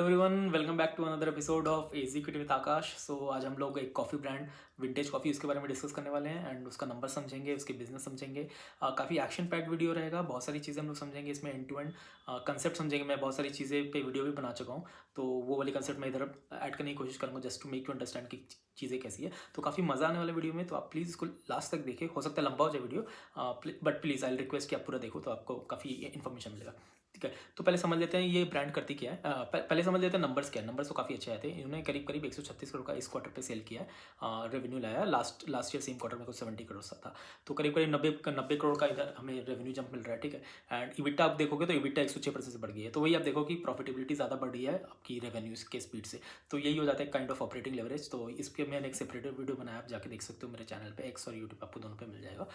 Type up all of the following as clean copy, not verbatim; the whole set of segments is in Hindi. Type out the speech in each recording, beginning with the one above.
Everyone, welcome back to another episode of AG quit with Aakash. So आज हम लोग एक कॉफ़ी ब्रांड विंटेज कॉफ़ी उसके बारे में डिस्कस करने वाले हैं एंड उसका नंबर समझेंगे, उसके बिजनेस समझेंगे। काफ़ी एक्शन पैक्ड वीडियो रहेगा, बहुत सारी चीज़ें हम लोग समझेंगे इसमें, एंड टू एंड कंसेप्ट समझेंगे। मैं बहुत सारी चीज़ें पे वीडियो भी बना चुका हूँ, तो वो वाली कंसेप्ट मैं इधर ऐड करने की कोशिश करूँगा just to make you understand कि चीज़ें कैसी है। तो काफ़ी मज़ा आने वाले वीडियो में, तो आप प्लीज़ इसको लास्ट तक देखिए। हो सकता है लंबा हो जाए video, but please I request कि आप पूरा देखो, तो आपको काफ़ी इन्फॉर्मेशन मिलेगा। ठीक है, तो पहले समझ लेते हैं ये ब्रांड करती क्या है। पहले समझ लेते हैं नंबर्स क्या है। नंबर्स तो काफ़ी अच्छे आए थे। इन्होंने करीब करीब 136 करोड़ का इस क्वार्टर पे सेल किया है। रेवेन्यू लाया लास्ट ईयर सेम क्वार्टर में कुछ 70 करोड़ सा था। तो करीब करीब 90 करोड़ का इधर हमें रेवेन्यू जंप मिल रहा है। ठीक है, एंड इबिटा आप देखोगे तो इबिटा 106% से बढ़ गई है। तो वही आप देखो कि प्रॉफिटेबिलिटी ज़्यादा बढ़ रही है आपकी रेवेन्यूज के स्पीड से। तो यही हो जाता है काइंड ऑफ ऑपरेटिंग लेवरेज। तो इस पर मैंने एक सेपरेट वीडियो बनाया, आप जाके देख सकते हो मेरे चैनल पे, एक्स और यूट्यूब आपको दोनों पे मिल जाएगा।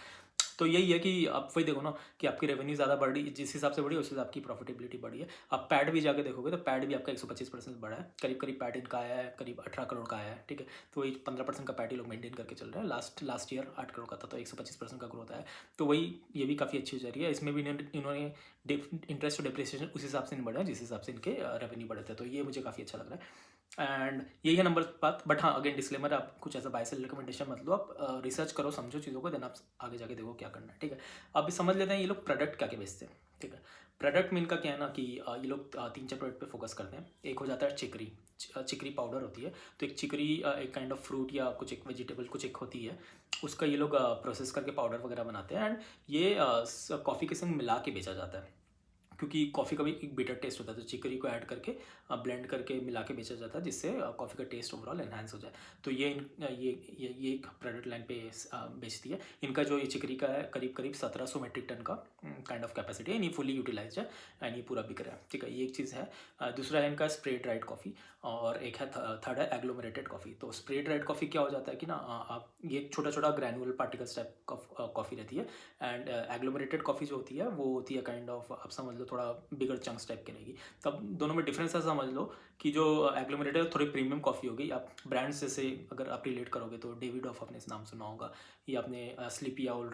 तो यही है कि आप वही देखो ना कि आपकी रेवेन्यू ज़्यादा बढ़ी, जिस हिसाब से बढ़ी उस हिसाब आपकी प्रॉफिटेबिलिटी बढ़ी है। आप पैड भी जाके देखोगे तो पैड भी आपका 125% बढ़ा है। करीब करीब पैड इनका आया है, करीब 18 करोड़ का आया है। ठीक है, तो वही 15% का पैड ही लोग मेंटेन करके चल रहे हैं। लास्ट ईयर 8 करोड़ का था, तो 125% का ग्रोथ आया। तो वही ये भी काफ़ी अच्छी हो जा रही है। इसमें भी इन्होंने इंटरेस्ट और डिप्रिसिएशन उस हिसाब से नहीं बढ़ा है जिस हिसाब से इनके रेवेन्यू बढ़े थे। तो ये मुझे काफ़ी अच्छा लग रहा है एंड यही है नंबर बात। बट हाँ, अगेन डिस्क्लेमर, आप कुछ ऐसा बाय सेल रिकमेंडेशन मत लो। आप रिसर्च करो, समझो चीज़ों को, देन आप आगे जाके देखो क्या करना है। ठीक है, अभी समझ लेते हैं ये लोग प्रोडक्ट क्या क्या बेचते हैं। ठीक है, प्रोडक्ट में इनका क्या है ना कि ये लोग 3-4 प्रोडक्ट पे फोकस करते हैं। एक हो जाता है चिकरी। चिकरी पाउडर होती है। तो एक चिकरी एक काइंड ऑफ फ्रूट या कुछ एक वेजिटेबल कुछ एक होती है, उसका ये लोग प्रोसेस करके पाउडर वगैरह बनाते हैं एंड ये कॉफ़ी के संग मिला के बेचा जाता है, क्योंकि कॉफ़ी का भी एक बिटर टेस्ट होता है। तो चिकरी को ऐड करके ब्लेंड करके मिला के बेचा जाता है, जिससे कॉफ़ी का टेस्ट ओवरऑल एनहांस हो जाए। तो ये एक प्रोडक्ट लाइन पे बेचती है। इनका जो ये चिकरी का है करीब करीब 1700 मेट्रिक टन का काइंड ऑफ कैपेसिटी है। ये फुली यूटिलाइज है एंड ये पूरा बिक रहा है। ठीक है, ये एक चीज़ है। दूसरा है इनका स्प्रे ड्राइड कॉफ़ी, और एक है थर्ड है एग्लोमरेटेड कॉफ़ी। तो स्प्रे ड्राइड कॉफ़ी क्या हो जाता है कि ना, आप ये छोटा छोटा ग्रैनुअल पार्टिकल्स टाइप कॉफ़ी रहती है एंड एग्लोमरेटेड कॉफ़ी जो होती है वो होती है काइंड ऑफ, आप समझ लो थोड़ा बिगर चंक्स टाइप की रहेगी। तब दोनों में डिफरेंस है, समझ लो कि जो एग्लोमरेटेड थोड़ी प्रीमियम कॉफ़ी होगी। आप ब्रांड्स जैसे अगर आप रिलेट करोगे तो डेविड ऑफ आपने इस नाम सुना होगा, या आपने स्लीपी आउल,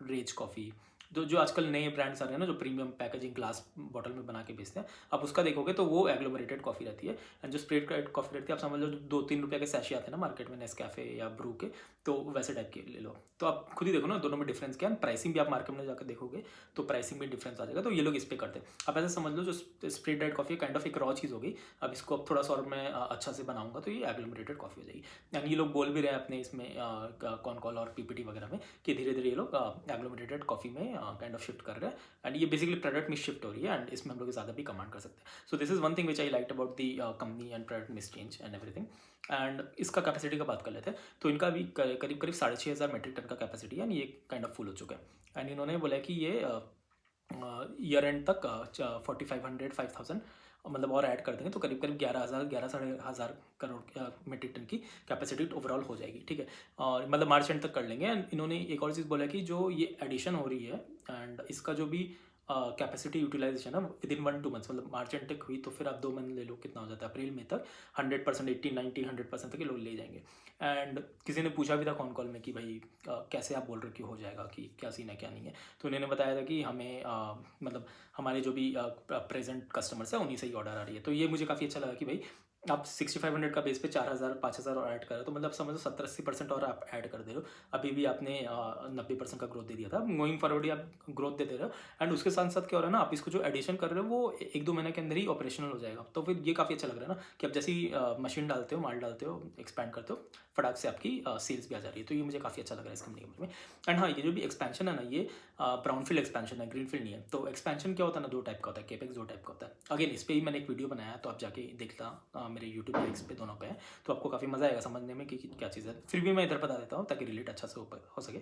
रेज कॉफ़ी, जो आजकल नए ब्रांड्स आ रहे हैं ना, जो प्रीमियम पैकेजिंग ग्लास बॉटल में बना के बेचते हैं, आप उसका देखोगे तो वो एग्लोमरेटेड कॉफ़ी रहती है। एंड जो स्प्रेड कॉफ़ी रहती है, आप समझ लो 2-3 रुपये के सैशे आते हैं ना मार्केट में, नेस्कैफे या ब्रू के, तो वैसे टाइप के ले लो। तो आप खुद ही देखो ना दोनों में डिफरेंस क्या है। प्राइसिंग भी आप मार्केट में जाकर देखोगे तो प्राइसिंग में डिफरेंस आ जाएगा। तो ये लोग इस पे करते हैं। आप ऐसे समझ लो जो spread dried coffee kind of एक रॉ चीज़ होगी। अब इसको अब थोड़ा सा और मैं अच्छा से बनाऊंगा तो ये एग्लोमरेटेड कॉफ़ी हो जाएगी। एंड ये लोग बोल भी रहे हैं अपने इसमें कॉन कॉल और पीपीटी वगैरह में कि धीरे धीरे ये लोग एग्लोमरेटेड कॉफ़ी में काइंड ऑफ शिफ्ट कर रहे हैं एंड ये बेसिकली प्रोडक्ट में शिफ्ट हो रही है एंड इसमें हम लोग ज़्यादा भी कमांड कर सकते हैं। So this is one thing which I like about the company and product miss change and everything. And इसका कैपेसिटी का बात कर लेते हैं। तो इनका भी करीब करीब 6,500 मेट्रिक टन का कैपेसिटी है एंड ये काइंड ऑफ फुल हो चुका है। एंड इन्होंने बोला है कि ये ईयर एंड तक 4,500 5,000 मतलब और ऐड कर देंगे तो करीब करीब 11,000 11,500 करोड़ मेट्रिक टन की कैपेसिटी ओवरऑल हो जाएगी। ठीक है, और मतलब मार्च एंड तक कर लेंगे। एंड इन्होंने एक और चीज़ बोला कि जो ये एडिशन हो रही है एंड इसका जो भी कैपेसिटी यूटिलाइजेशन है विद इन 1-2 मंथ्स, मतलब मार्च एंड तक हुई तो फिर आप 2 महीने ले लो, कितना हो जाता है, अप्रैल में तक 100%, 80, 90, 100% तक ये लोग ले जाएंगे। एंड किसी ने पूछा भी था कॉन कॉल में कि भाई कैसे आप बोल रहे हो कि हो जाएगा, कि क्या सीन है क्या नहीं है। तो उन्होंने बताया था कि हमें मतलब हमारे जो भी प्रेजेंट कस्टमर्स हैं उन्हीं से ही ऑर्डर आ रही है। तो ये मुझे काफ़ी अच्छा लगा कि भाई आप 6,500 का बेस पे 4,000 5,000 और ऐड कर रहे हो, तो मतलब समझो 70-80% और आप ऐड कर दे रहे हो। अभी भी आपने 90% का ग्रोथ दे दिया था, गोइंग फॉरवर्ड आप ग्रोथ देते रहे हो। एंड उसके साथ साथ क्या हो रहा है ना, आप इसको जो एडिशन कर रहे हो वो 1-2 महीने के अंदर ही ऑपरेशनल हो जाएगा। तो फिर ये काफ़ी अच्छा लग रहा है ना कि आप जैसी मशीन डालते हो, माल डालते हो, एक्सपैंड करते हो, फटाक से आपकी सेल्स भी आ जा रही है। तो ये मुझे काफ़ी अच्छा लग रहा है इस कंपनी के बारे में। एंड हाँ, ये जो भी एक्सपेंशन है ना, ये ब्राउनफील्ड एक्सपेंशन है, ग्रीनफील्ड नहीं है। तो एक्सपेंशन क्या होता है ना, 2 टाइप का होता है, केपेक्स 2 टाइप का होता है। अगेन इस पर ही मैंने एक वीडियो बनाया, तो आप जाके देखना, मेरे यूट्यूब लिंक्स पे दोनों पे है, तो आपको काफ़ी मज़ा आएगा समझने में कि क्या चीज़ है। फिर भी मैं इधर बता देता हूँ ताकि रिलेट अच्छा से हो सके।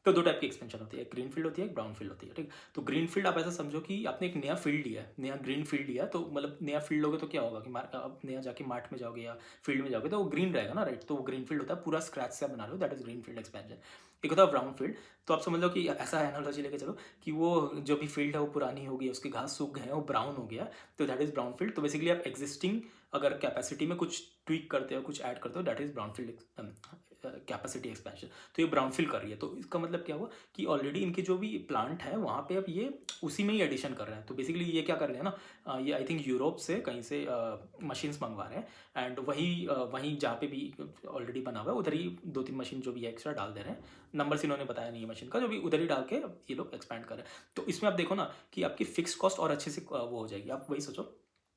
तो 2 टाइप की एक्सपेंशन होती है, एक ग्रीन फील्ड होती है, एक ब्राउन फील्ड होती है। ठीक, तो ग्रीन फील्ड आप ऐसा समझो कि आपने एक नया फील्ड लिया है, नया ग्रीन फील्ड लिया, तो मतलब नया फील्ड लोगे तो क्या होगा कि आप नया जाके मार्ट में जाओगे या फील्ड में जाओगे तो वो ग्रीन रहेगा ना, राइट। तो वो ग्रीन फील्ड होता है, पूरा स्क्रैच से आप बना रहे हो, that is green field expansion. एक होता है ब्राउन फील्ड। तो आप समझ लो कि ऐसा एनालॉजी लेके चलो कि वो जो भी फील्ड है वो पुरानी हो गई, उसकी घास सूख गए, वो ब्राउन हो गया, तो दैट इज ब्राउन फील्ड। तो बेसिकली आप एग्जिस्टिंग अगर कैपेसिटी में कुछ ट्वीक करते हो, कुछ ऐड करते हो, that is brown field capacity expansion, तो ये ब्राउनफील्ड कर रही है। तो इसका मतलब क्या हुआ कि ऑलरेडी इनके जो भी प्लांट है वहाँ पे अब ये उसी में ही एडिशन कर रहे हैं। तो बेसिकली ये क्या कर रहे हैं ना, ये आई थिंक यूरोप से कहीं से मशीन्स मंगवा रहे हैं एंड वहीं जहाँ पे भी ऑलरेडी बना हुआ है उधर ही 2-3 मशीन जो भी है एक्स्ट्रा डाल दे रहे हैं। नंबर्स इन्होंने बताया नहीं है मशीन का, जो भी उधर ही डाल के ये लोग एक्सपैंड कर रहे हैं। तो इसमें आप देखो ना कि आपकी फिक्स कॉस्ट और अच्छे से वो हो जाएगी। आप वही सोचो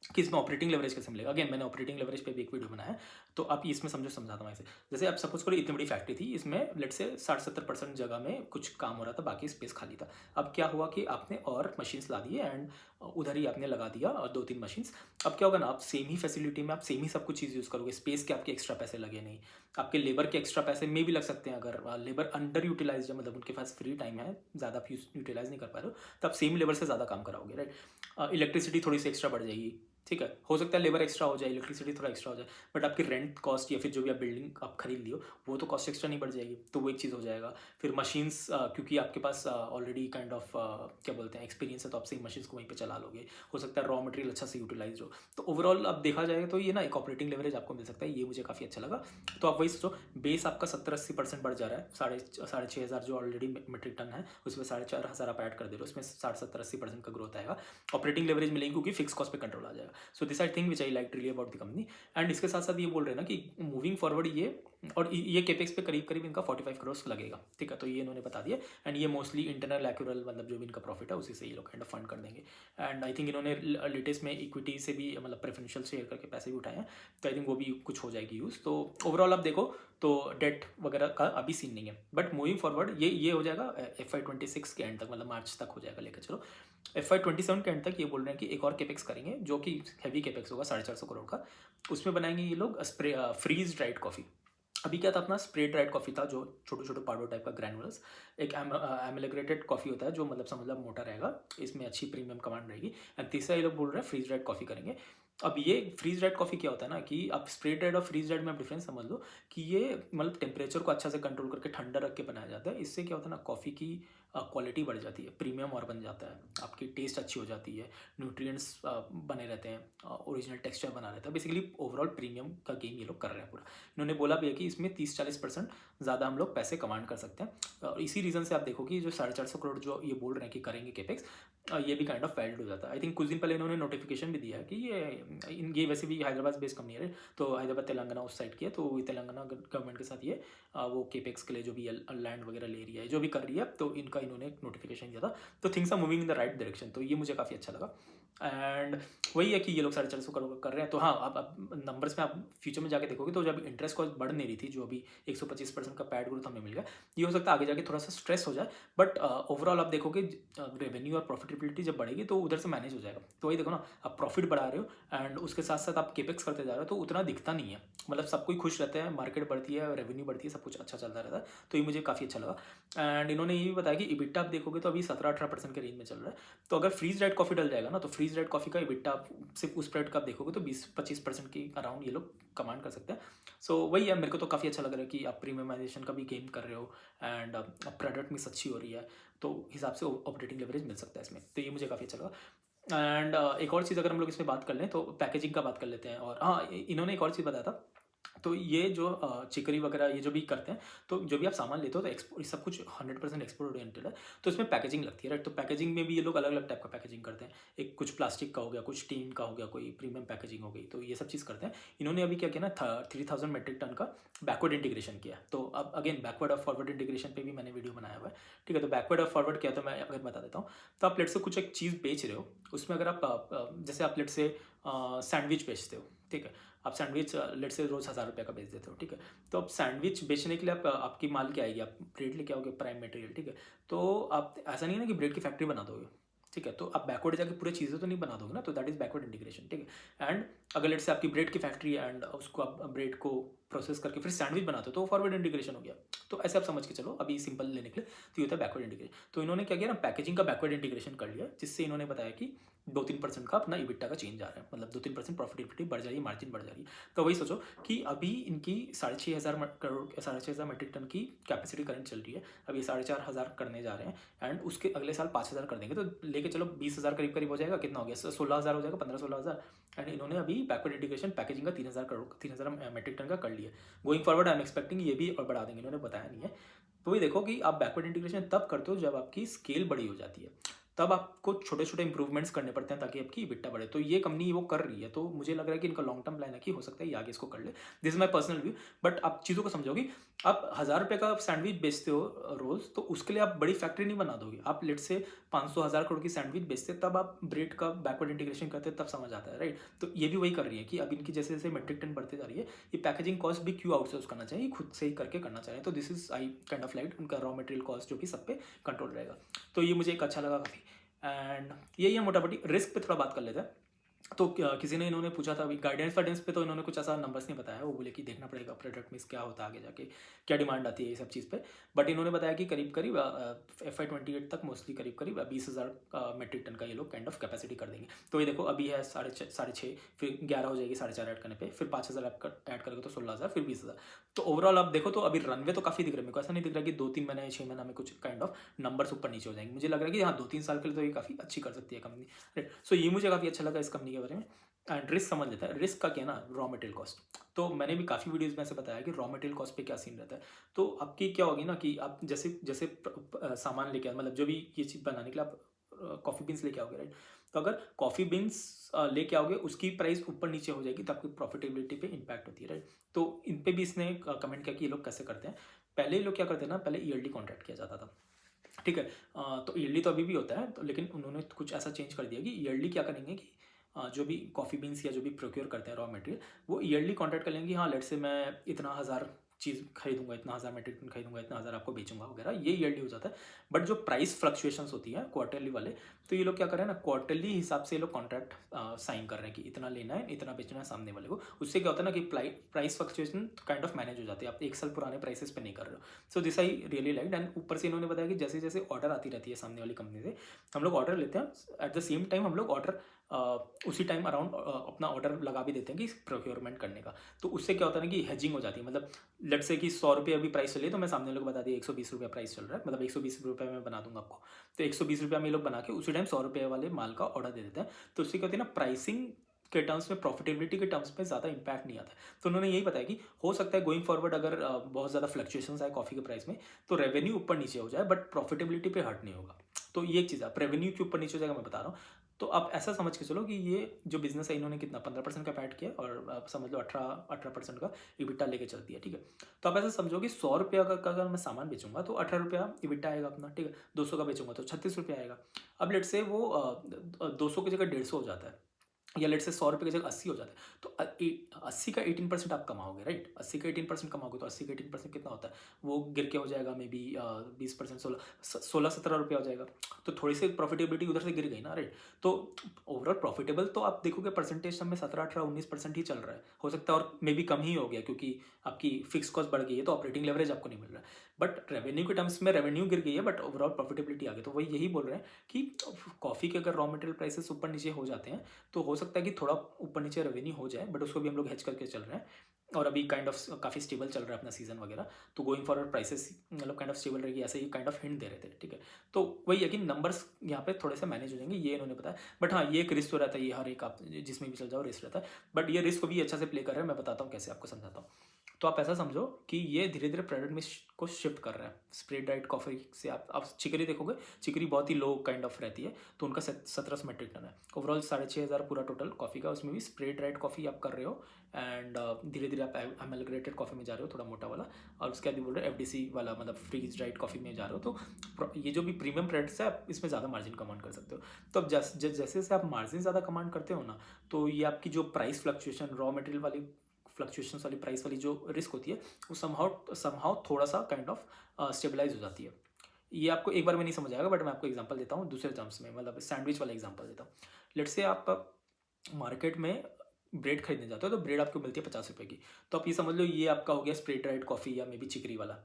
कि इसमें ऑपरेटिंग लेवरेज कैसे मिलेगा। अगेन मैंने ऑपरेटिंग लेवरेज पे भी एक वीडियो बनाया है, तो आप इसमें समझाता हूँ ऐसे। जैसे आप सपोज करो इतनी बड़ी फैक्ट्री थी, इसमें लेट से 60-70% जगह में कुछ काम हो रहा था, बाकी स्पेस खाली था। अब क्या हुआ कि आपने और मशीन्स ला दी एंड उधर ही आपने लगा दिया 2-3 मशीन्स। अब क्या होगा ना, आप सेम ही फैसिलिटी में आप सेम ही सब कुछ चीज़ यूज़ करोगे, स्पेस के आपके एक्स्ट्रा पैसे लगे नहीं, आपके लेबर के एक्स्ट्रा पैसे में भी लग सकते हैं। अगर लेबर अंडर यूटिलाइज है, मतलब उनके पास फ्री टाइम है, ज़्यादा आप यूटिलाइज नहीं कर पा रहे हो, तो आप सेम लेबर से ज़्यादा काम कराओगे, राइट। इलेक्ट्रिसिटी थोड़ी सी एक्स्ट्रा बढ़ जाएगी, ठीक है, हो सकता है लेबर एक्स्ट्रा हो जाए, इलेक्ट्रिसिटी थोड़ा एक्स्ट्रा हो जाए, बट आपकी रेंट कॉस्ट या फिर जो भी आप बिल्डिंग आप खरीद लियो वो तो कॉस्ट एक्स्ट्रा नहीं बढ़ जाएगी, तो वो एक चीज़ हो जाएगा। फिर मशीन्स क्योंकि आपके पास ऑलरेडी काइंड ऑफ क्या बोलते हैं एक्सपीरियंस है, तो आप सेम मशीन्स को वहीं पे चला लोगे, हो सकता है रॉ मटेरियल अच्छा से यूटिलाइज हो। तो ओवरऑल अब देखा जाएगा तो ये ना एक ऑपरेटिंग लेवरेज आपको मिल सकता है, ये मुझे काफ़ी अच्छा लगा। तो आप वही सोचो, बेस आपका 70-80% बढ़ जा रहा है, 6,500 जो ऑलरेडी मेट्रिक टन है उसमें 4,500 आप ऐड कर दे रहे हो, उसमें 60-70-80% का ग्रोथ आएगा, ऑपरेटिंग लेवरेज मिलेगी क्योंकि फिक्स कॉस्ट पे कंट्रोल आ जाएगा। So this I think I like really about the company. And इसके साथ साथ ये बोल रहे हैं ना कि मूविंग फॉरवर्ड ये और ये केपेक्स पे करीब इनका 45 करोड़ लगेगा, ठीक है, तो ये इन्होंने बता दिया। एंड ये मोस्टली इंटरनल एक्यूरल मतलब जो भी इनका प्रॉफिट है उसी से ये लोग काइंड ऑफ फंड कर देंगे। एंड आई थिंक इन्होंने लेटेस्ट में इक्विटी से भी मतलब प्रेफरेंशियल शेयर करके पैसे भी उठाए हैं, तो आई थिंक वो भी कुछ हो जाएगी यूज़। तो ओवरऑल आप देखो तो डेट वगैरह का अभी सीन नहीं है, बट मूविंग फॉरवर्ड ये हो जाएगा FY26 के एंड तक, मतलब मार्च तक हो जाएगा लेकर चलो। FY27 के एंड तक ये बोल रहे हैं कि एक और केपेक्स करेंगे जो कि हैवी केपेक्स होगा 450 करोड़ का। उसमें बनाएंगे ये लोग फ्रीज ड्राइड कॉफ़ी। अभी क्या था, अपना स्प्रे ड्राइड कॉफ़ी था जो छोटे छोटे पाउडर टाइप का ग्रैनुलस। एक एमिलेग्रेटेड कॉफ़ी होता है जो मतलब समझ लो मोटा रहेगा, इसमें अच्छी प्रीमियम कमांड रहेगी। एंड तीसरा ये लोग बोल रहे हैं फ्रीज ड्राइड कॉफ़ी करेंगे। अब ये फ्रीज ड्राइड कॉफ़ी क्या होता है ना कि आप स्प्रे ड्राइड और फ्रीज ड्राइड में आप डिफरेंस समझ लो कि ये मतलब टेम्परेचर को अच्छा से कंट्रोल करके ठंडा रख के बनाया जाता है। इससे क्या होता है ना, कॉफ़ी की क्वालिटी बढ़ जाती है, प्रीमियम और बन जाता है, आपकी टेस्ट अच्छी हो जाती है, न्यूट्रिएंट्स बने रहते हैं, ओरिजिनल टेक्सचर बना रहता है। बेसिकली ओवरऑल प्रीमियम का गेम ये लोग कर रहे हैं पूरा। इन्होंने बोला भी है कि इसमें 30-40% ज़्यादा हम लोग पैसे कमांड कर सकते हैं, और इसी रीज़न से आप देखो कि जो 450 करोड़ जो ये बोल रहे हैं कि करेंगे केपेक्स, ये भी काइंड ऑफ फेल्ड हो जाता है। आई थिंक कुछ दिन पहले इन्होंने नोटिफिकेशन भी दिया है कि ये वैसे भी हैदराबाद बेस्ड कंपनी है, तो हैदराबाद तेलंगाना उस साइड की है, तो तेलंगाना गवर्नमेंट के साथ ये वो केपेक्स के लिए जो भी लैंड वगैरह ले रही है, जो भी कर रही है, तो इनका इन्होंने नोटिफिकेशन दिया था। तो things are moving in the right direction, तो ये मुझे काफ़ी अच्छा लगा। एंड वही है कि ये लोग 450 करोड़ कर रहे हैं। तो हाँ, अब नंबर्स में आप फ्यूचर में जाके देखोगे तो जब इंटरेस्ट कॉस्ट बढ़ नहीं रही थी, जो अभी 125% का पैड ग्रोथ हमें मिल गया, ये हो सकता है आगे जाके थोड़ा सा स्ट्रेस हो जाए, बट ओवरऑल आप देखोगे रेवेन्यू और प्रॉफिटेबिलिटी जब बढ़ेगी तो उधर से मैनेज हो जाएगा। तो वही देखो ना, आप प्रॉफिट बढ़ा रहे हो एंड उसके साथ साथ आप केपेक्स करते जा रहे हो, तो उतना दिखता नहीं है, मतलब सब कोई खुश रहते हैं, मार्केट बढ़ती है, रेवेन्यू बढ़ती है, सब कुछ अच्छा चलता रहता है। तो ये मुझे काफ़ी अच्छा लगा। एंड इन्होंने ये भी बताया कि इबिटा आप देखोगे तो अभी 17-18% के रेंज में चल रहा है। तो अगर फ्रीज ड्राइड कॉफ़ी डल जाएगा ना, तो फ्रीज ड्राइड कॉफ़ी का इबिटा सिर्फ उस प्रोडक्ट का आप देखोगे तो 20-25% के अराउंड ये लोग कमांड कर सकते हैं। सो वही है, मेरे को तो काफ़ी अच्छा लग रहा है कि आप प्रीमियमाइजेशन का भी गेम कर रहे हो एंड प्रोडक्ट मिक्स अच्छी हो रही है, तो हिसाब से ऑपरेटिंग लेवरेज मिल सकता है इसमें। तो ये मुझे काफ़ी अच्छा लगा। एंड एक और चीज़ अगर हम लोग इसमें बात कर लें तो पैकेजिंग का बात कर लेते हैं। और हाँ, इन्होंने एक और चीज़ बताया था, तो ये जो चिकरी वगैरह ये जो भी करते हैं, तो जो भी आप सामान लेते हो तो एक्सपोर्ट सब कुछ 100% एक्सपोर्ट ओरिएंटेड है, तो इसमें पैकेजिंग लगती है, राइट। तो पैकेजिंग में भी ये लोग अलग अलग टाइप का पैकेजिंग करते हैं, एक कुछ प्लास्टिक का हो गया, कुछ टीन का हो गया, कोई प्रीमियम पैकेजिंग हो गई, तो ये सब चीज़ करते हैं। इन्होंने अभी क्या किया ना, 3000 मेट्रिक टन का बैकवर्ड इंटीग्रेशन किया। तो अब अगेन बैकवर्ड और फॉरवर्ड इंटीग्रेशन पे भी मैंने वीडियो बनाया हुआ है, ठीक है। तो बैकवर्ड और फॉरवर्ड क्या, तो मैं अगर बता देता हूँ। तो आप लेट से कुछ एक चीज़ बेच रहे हो, उसमें अगर आप जैसे आप लेट से सैंडविच बेचते हो, ठीक है, आप सैंडविच लेट से रोज़ 1000 रुपये का बेच देते हो, ठीक है। तो अब सैंडविच बेचने के लिए आपकी माल क्या आएगी, आप ब्रेड लेके आओगे, प्राइम मटेरियल, ठीक है। तो आप ऐसा नहीं है ना कि ब्रेड की फैक्ट्री बना दोगे, ठीक है, तो आप बैकवर्ड जाके पूरी चीज़ें तो नहीं बना दोगे ना, तो दैट इज़ बैकवर्ड इंटीग्रेशन, ठीक है। एंड अगर लेट से आपकी ब्रेड की फैक्ट्री है एंड उसको आप ब्रेड को प्रोसेस करके फिर सैंडविच बनाते हो, तो फॉरवर्ड इंटीग्रेशन हो गया। तो ऐसे आप समझ के चलो, अभी सिंपल लेने के लिए तो ये होता है बैकवर्ड इंटीग्रेशन। तो इन्होंने क्या किया ना, पैकेजिंग का बैकवर्ड इंटीग्रेशन कर लिया, जिससे इन्होंने बताया कि 2-3% का अपना इबिटा का चेंज आ रहा है, मतलब 2-3% प्रॉफिटेबिलिटी बढ़ जा रही है, मार्जिन बढ़ जा रही है। तो वही सोचो कि अभी इनकी 6,500 मेट्रिक टन की कैपेसिटी करंट चल रही है, अब ये 4,500 करने जा रहे हैं एंड उसके अगले साल 5,000 कर देंगे, तो लेके चलो 20,000 करीब करीब हो जाएगा। कितना हो गया, 16,000 हो जाएगा, 15-16,000। एंड इन्होंने अभी बैकवर्ड इंटीग्रेशन पैकेजिंग का 3,000 मेट्रिक टन का कर लिया। Going forward I am expecting ये भी और बढ़ा देंगे, इन्होंने बताया नहीं है। तो वही देखो कि आप बैकवर्ड इंटीग्रेशन तब करते हो जब आपकी स्केल बड़ी हो जाती है, तब आपको छोटे छोटे इंप्रूवमेंट्स करने पड़ते हैं ताकि आपकी EBITDA बढ़े। तो ये कंपनी वो कर रही है, तो मुझे लग रहा है कि इनका लॉन्ग टर्म प्लान है कि हो सकता है ये आगे इसको कर ले। This is my personal view. But आप चीज़ों को समझोगे, आप 1,000 रुपये का सैंडविच बेचते हो रोज़, तो उसके लिए आप बड़ी फैक्ट्री नहीं बना दोगे। आप लेट से 500,000 करोड़ की सैंडविच बेचते, तब आप ब्रेड का बैकवर्ड इंटीग्रेशन करते, तब समझ आता है, राइट। तो ये भी वही कर रही है कि अब इनकी जैसे जैसे मेट्रिक टन बढ़ते जा रही है, ये पैकेजिंग कॉस्ट भी क्यों आउटसोर्स करना चाहिए, खुद से ही करके करना चाहिए। तो this is I kind of like उनका रॉ मटेरियल कॉस्ट जो कि सब पे कंट्रोल रहेगा। तो ये मुझे एक अच्छा लगा काफ़ी। एंड यही है मोटा मोटी। रिस्क पे थोड़ा बात कर लेते हैं। तो किसी ने इन्होंने पूछा था अभी गाइडेंस वाइडेंस पे, तो इन्होंने कुछ ऐसा नंबर्स नहीं बताया। वो बोले कि देखना पड़ेगा प्रोडक्ट मिक्स क्या होता है आगे जाके, क्या डिमांड आती है ये सब चीज़ पे। बट इन्होंने बताया कि करीब करीब FY 28 तक मोस्टली करीब करीब 20,000 मेट्रिक टन का ये लोग काइंड ऑफ कैपेसिटी कर देंगे। तो ये देखो अभी है 6.5, फिर 11 हो जाएगी 4.5 ऐड करने पे, फिर 5,000 ऐड करेंगे तो 16,000, फिर 20,000। तो ओवरऑल आप देखो तो अभी रनवे तो काफ़ी दिख रहा है मेरे को। ऐसा नहीं दिख रहा कि 2-3 महीने 6 महीना में कुछ काइंड ऑफ नंबर्स ऊपर नीचे हो जाएंगे। मुझे लग रहा है कि हाँ 2-3 साल के लिए तो ये काफ़ी अच्छी कर सकती है कंपनी। सो ये मुझे काफ़ी अच्छा लगा इस कंपनी के बारे में। एंड रिस्क समझ लेता है। रिस्क का क्या ना, रॉ मटेरियल कॉस्ट। तो मैंने भी काफ़ी वीडियोस में ऐसे बताया कि रॉ मटेरियल कॉस्ट पे क्या सीन रहता है। तो आपकी क्या होगी ना कि आप जैसे जैसे सामान लेके मतलब जो भी ये चीज़ बनाने के लिए आप कॉफ़ी बीन्स लेके आओगे, राइट। तो अगर कॉफ़ी बीन्स लेके आओगे उसकी प्राइस ऊपर नीचे हो जाएगी, तो आपकी प्रॉफिटेबिलिटी पे इम्पैक्ट होती है, राइट। तो इन पे भी इसने कमेंट किया कि ये लोग कैसे करते हैं। पहले लोग क्या करते हैं ना, पहले ईयरली कॉन्ट्रैक्ट किया जाता था, ठीक है। तो ईयरली तो अभी भी होता है, तो लेकिन उन्होंने कुछ ऐसा चेंज कर दिया कि ईयरली क्या करेंगे कि जो भी कॉफ़ी बीन्स या जो भी प्रोक्योर करते हैं रॉ मटेरियल, वो ईयरली कॉन्ट्रैक्ट कर लेंगे। हाँ लेट से मैं इतना 1,000 चीज़ खरीदूंगा, इतना 1,000 मेट्रिक टन खरीदूंगा, इतना 1,000 आपको बेचूंगा वगैरह, ये ईयरली हो जाता है। बट जो प्राइस फ्लक्चुएशंस होती है क्वार्टरली वाले, तो ये लोग क्या कर रहे हैं ना, क्वार्टरली हिसाब से ये लोग कॉन्ट्रैक्ट साइन कर रहे हैं कि इतना लेना है, इतना बेचना है सामने वाले को। उससे क्या होता है ना कि price fluctuation kind of manage हो जाती है, आप एक साल पुराने प्राइसेस पे नहीं कर रहे हो। So this I really like. And ऊपर से इन्होंने बताया कि जैसे जैसे ऑर्डर आती रहती है सामने वाली कंपनी से, हम लोग ऑर्डर लेते हैं, एट द सेम टाइम हम लोग ऑर्डर उसी टाइम अराउंड अपना ऑर्डर लगा भी देते हैं कि प्रोक्योरमेंट करने का। तो उससे क्या होता है ना कि हेजिंग हो जाती है। मतलब लेट से कि 100 रुपये अभी प्राइस चलिए, तो मैं सामने लोग बता दिए 120 रुपये प्राइस चल रहा है, मतलब 120 रुपये में बना दूंगा आपको। तो 120 रुपये में लोग बना के उसी टाइम 100 रुपये वाले माल का ऑर्डर दे देते हैं। तो उससे क्या होती है ना, प्राइसिंग के टर्म्स में, प्रॉफिटेबिलिटी के टर्म्स में ज़्यादा इंपैक्ट नहीं आता है। तो उन्होंने यही बताया कि हो सकता है गोइंग फॉरवर्ड अगर बहुत ज़्यादा फ्लक्चुएशंस आए कॉफ़ी के प्राइस में, तो रेवेन्यू ऊपर नीचे हो जाए बट प्रॉफिटेबिलिटी पे हर्ट नहीं होगा। तो ये एक चीज़ है, रेवेन्यू के ऊपर नीचे हो जाएगा मैं बता रहा हूँ। तो आप ऐसा समझ के चलो कि ये जो बिजनेस है इन्होंने कितना 15% का पैट किया, और आप समझ लो 18% का EBITDA लेके चलती है, ठीक है। तो आप ऐसा समझो कि 100 रुपये का अगर मैं सामान बेचूंगा तो 18 रुपया EBITDA आएगा अपना, ठीक है। 200 का बेचूंगा तो 36 रुपये आएगा। अब लेट से वो 200 की जगह 150 हो जाता है, या लेट से 100 रुपये की जगह 80 हो जाता है, तो 80 का 18% आप कमाओगे, राइट। 80 का 18% कमाओगे, तो 80 का 18% कितना होता है, वो गिर के हो जाएगा मे बी 20%, 16-17 रुपया हो जाएगा। तो थोड़ी सी प्रॉफिटेबिलिटी उधर से गिर गई ना, राइट। तो ओवरऑल प्रॉफिटेबल तो आप देखोगे परसेंटेज सब में 17-18-19% ही चल रहा है। हो सकता है और मे बी कम ही हो गया क्योंकि आपकी फिक्स कॉस्ट बढ़ गई है, तो ऑपरेटिंग लेवरेज आपको नहीं मिल रहा है। बट रेवेन्यू के टर्म्स में रेवेन्यू गिर गई है, बट ओवरऑल प्रॉफिटेबिलिटी आ गई। तो वही यही बोल रहे हैं कि कॉफ़ी के अगर रॉ मटेरियल प्राइसेस ऊपर नीचे हो जाते हैं, तो हो सकता है कि थोड़ा ऊपर नीचे रेवेन्यू हो जाए, बट उसको भी हम लोग हेज करके चल रहे हैं। और अभी काइंड ऑफ काफ़ी स्टेबल चल रहा है अपना सीजन वगैरह, तो गोइंग फॉरवर्ड प्राइसेस मतलब काइंड ऑफ स्टेबल रहेगी, ऐसे ही काइंड ऑफ हिंट दे रहे थे, ठीक है। तो वही है कि नंबर्स यहाँ पे थोड़े से मैनेज हो जाएंगे, ये इन्होंने बताया। बट हाँ ये एक रिस्क तो रहता है, ये हर एक आप जिसमें भी चल जाओ रिस्क रहता है। बट ये रिस्क को भी अच्छा से प्ले कर रहे हैं, मैं बताता हूँ कैसे, आपको समझाता हूँ। तो आप ऐसा समझो कि ये धीरे धीरे प्रोडक्ट में को शिफ्ट कर रहा है। स्प्रेड ड्राइड कॉफ़ी से आप चिकरी देखोगे, चिकरी बहुत ही लो काइंड ऑफ रहती है, तो उनका 1700 मेट्रिक टन है ओवरऑल, 6,500 पूरा टोटल कॉफ़ी का, उसमें भी स्प्रेड ड्राइड कॉफ़ी आप कर रहे हो। एंड धीरे धीरे आप एमलग्रेटेड कॉफ़ी में जा रहे हो, थोड़ा मोटा वाला, और उसके बाद भी बोल रहे हो FDC वाला, मतलब फ्रीज ड्राइड कॉफ़ी में जा रहे हो। तो ये जो भी प्रीमियम प्रोडक्ट्स है, आप इसमें ज़्यादा मार्जिन कमांड कर सकते हो। तो अब जैसे जैसे आप मार्जिन ज़्यादा कमांड करते हो ना, तो ये आपकी जो प्राइस फ्लक्चुएशन, रॉ मटेरियल वाली फ्लक्चुएशंस वाली प्राइस वाली जो रिस्क होती है, वो समहाउ थोड़ा सा काइंड ऑफ स्टेबलाइज हो जाती है। ये आपको एक बार में नहीं समझ आएगा, बट मैं आपको एग्जांपल देता हूँ दूसरे टर्म्स में, मतलब सैंडविच वाला एग्जांपल देता हूँ। लेट्स से आप मार्केट में ब्रेड खरीदने जाते हो, तो ब्रेड आपको मिलती है 50 रुपये की। तो आप ये समझ लो ये आपका हो गया स्प्रेड ड्राइड कॉफ़ी या मे बी चिकरी वाला।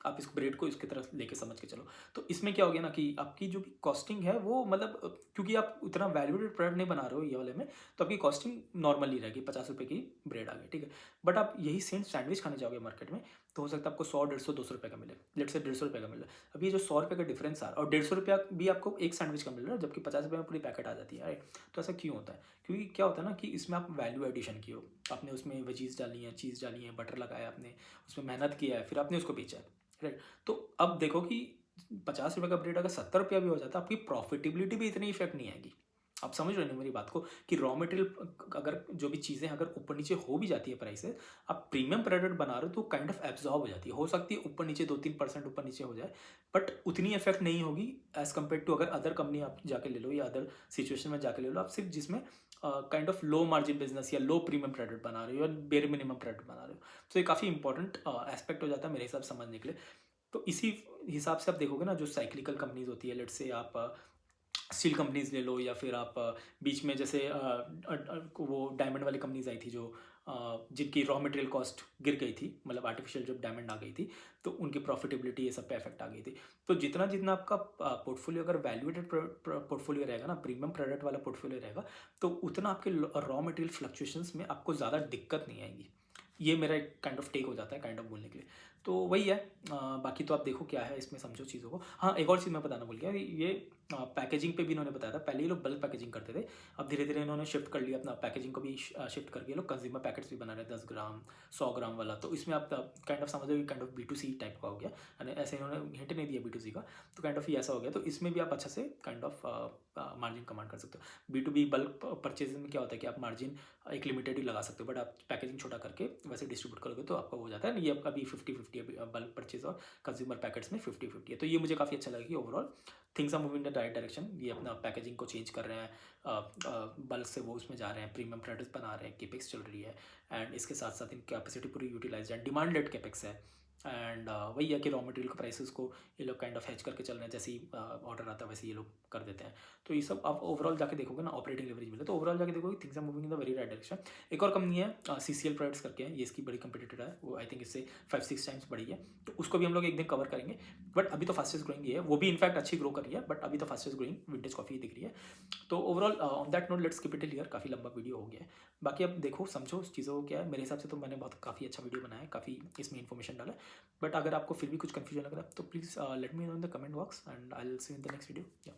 आप इस ब्रेड को इसकी तरफ लेके समझ के चलो। तो इसमें क्या हो गया ना कि आपकी जो भी कॉस्टिंग है वो मतलब क्योंकि आप इतना वैल्यूएडेड प्रोडक्ट नहीं बना रहे हो ये वाले में, तो आपकी कॉस्टिंग नॉर्मली रहेगी, 50 रुपये की ब्रेड आ गई, ठीक है। बट आप यही सेम सैंडविच खाने जाओगे मार्केट में, तो हो सकता है आपको 100, 150, 200 रुपये का मिले, लेट से 150 रुपये का मिले। अब ये जो 100 रुपये का डिफरेंस आ रहा है और 150 रुपया भी आपको एक सैंडविच का मिल रहा है, जबकि 50 रुपये में पूरी पैकेट आ जाती है, राइट। तो ऐसा क्यों होता है? क्योंकि क्या होता है ना कि इसमें आप वैल्यू एडिशन की हो, आपने उसमें वेजीज डाली हैं, चीज़ डाली है, बटर लगाया आपने, उसमें मेहनत किया है, फिर आपने उसको बेचा है, राइट। तो अब देखो कि 50 रुपये का ब्रेड अगर 70 रुपया भी हो जाता है, आपकी प्रॉफिटेबिलिटी भी इतनी इफेक्ट नहीं आएगी। आप समझ रहे हो ना मेरी बात को, कि रॉ मटेरियल अगर जो भी चीज़ें अगर ऊपर नीचे हो भी जाती है प्राइसेस, आप प्रीमियम प्रोडक्ट बना रहे हो तो काइंड ऑफ एब्जॉर्ब हो जाती है। हो सकती है ऊपर नीचे 2-3% ऊपर नीचे हो जाए, बट उतनी इफेक्ट नहीं होगी एज कम्पेयर टू अगर अदर कंपनी आप जाके ले लो या अदर सिचुएशन में जाके ले लो, आप सिर्फ जिसमें kind of low margin business या लो प्रीमियम प्रोडक्ट बना रहे हो या बेर मिनिमम प्रोडक्ट बना रहे हो। तो ये काफ़ी इंपॉर्टेंट एस्पेक्ट हो जाता है मेरे हिसाब से समझने के लिए। तो इसी हिसाब से आप देखोगे ना, जो साइक्लिकल कंपनीज होती है, लेट्स से आप स्टील कंपनीज ले लो, या फिर आप बीच में जैसे वो डायमंड वाली कंपनीज आई थी जो जिनकी रॉ मटेरियल कॉस्ट गिर गई थी, मतलब आर्टिफिशियल जब डायमंड आ गई थी तो उनकी प्रॉफिटेबिलिटी ये सब पे इफेक्ट आ गई थी। तो जितना जितना आपका पोर्टफोलियो अगर वैल्यूएटेड पोर्टफोलियो रहेगा ना, प्रीमियम प्रोडक्ट वाला पोर्टफोलियो रहेगा, तो उतना आपके रॉ मटेरियल फ्लक्चुएशंस में आपको ज़्यादा दिक्कत नहीं आएगी। ये मेरा एक काइंड ऑफ टेक हो जाता है काइंड ऑफ बोलने के लिए। तो वही है। बाकी तो आप देखो क्या है इसमें, समझो चीज़ों को। हाँ, एक और चीज़ मैं बताना भूल गया, ये पैकेजिंग पे भी इन्होंने बताया था। पहले ये लोग बल्क पैकेजिंग करते थे, अब धीरे धीरे इन्होंने शिफ्ट कर लिया अपना पैकेजिंग को भी, शिफ्ट करके ये लोग कंज्यूमर पैकेट्स भी बना रहे हैं 10 ग्राम 100 ग्राम वाला। तो इसमें आप काइंड ऑफ समझो कि काइंड ऑफ B2C टाइप का हो गया, यानी ऐसे इन्होंने हिंट नहीं दिया B2C का, तो काइंड ऑफ ये ऐसा हो गया। तो इसमें भी आप अच्छा से काइंड ऑफ मार्जिन कमांड कर सकते हो। B2B बल्क परचेज में क्या होता है कि आप मार्जिन एक लिमिटेड ही लगा सकते हो, बट आप पैकेजिंग छोटा करके वैसे डिस्ट्रीब्यूट करोगे तो आपका हो जाता है। ये आपका भी 50-50 है, बल्क परचेज और कंज्यूमर पैकेट्स में 50-50 है। तो ये मुझे काफ़ी अच्छा लगा कि overall things are moving in the right direction. ये अपना पैकेजिंग को चेंज कर रहे हैं, बल्क से वो उसमें जा रहे हैं, प्रीमियम प्रोडक्ट्स बना रहे हैं, केपेक्स चल रही है, एंड इसके साथ साथ इनकी कैपेसिटी पूरी यूटिलाइज है, डिमांड लेड केपेक्स है। एंड वही है कि रॉ मटेरियल के प्राइसेस को ये लोग काइंड ऑफ हेज करके चल रहे हैं, जैसे ही ऑर्डर आता है वैसे ये लोग कर देते हैं। तो ये सब आप ओवरऑल जाके देखोगे ना, ऑपरेटिंग लेवरेज मिले, तो ओवरऑल जाके देखोगे things are moving in the very right direction. एक और कंपनी है CCL प्रोडक्ट्स करके है, ये इसकी बड़ी कंपटीटर है, वो आई थिंक इससे 5-6 टाइम्स बड़ी है, तो उसको भी हम लोग एक दिन कवर करेंगे। बट अभी तो फास्टेस्ट ग्रोइंग ये है, वो भी इनफैक्ट अच्छी ग्रो कर रही है, बट अभी तो फास्टेस्ट ग्रोइंग विंटेज कॉफी दिख रही है। तो overall on that note let's keep it here, काफ़ी लंबा वीडियो हो गया है। बाकी अब देखो समझो उस चीज़ों को क्या है। मेरे हिसाब से तो मैंने बहुत काफ़ी अच्छा वीडियो बनाया है, काफ़ी इसमें इन्फॉर्मेशन डाला है, बट अगर आपको फिर भी कुछ कन्फ्यूजन लग रहा है तो please let me know in the comment box, and I will see in the next video.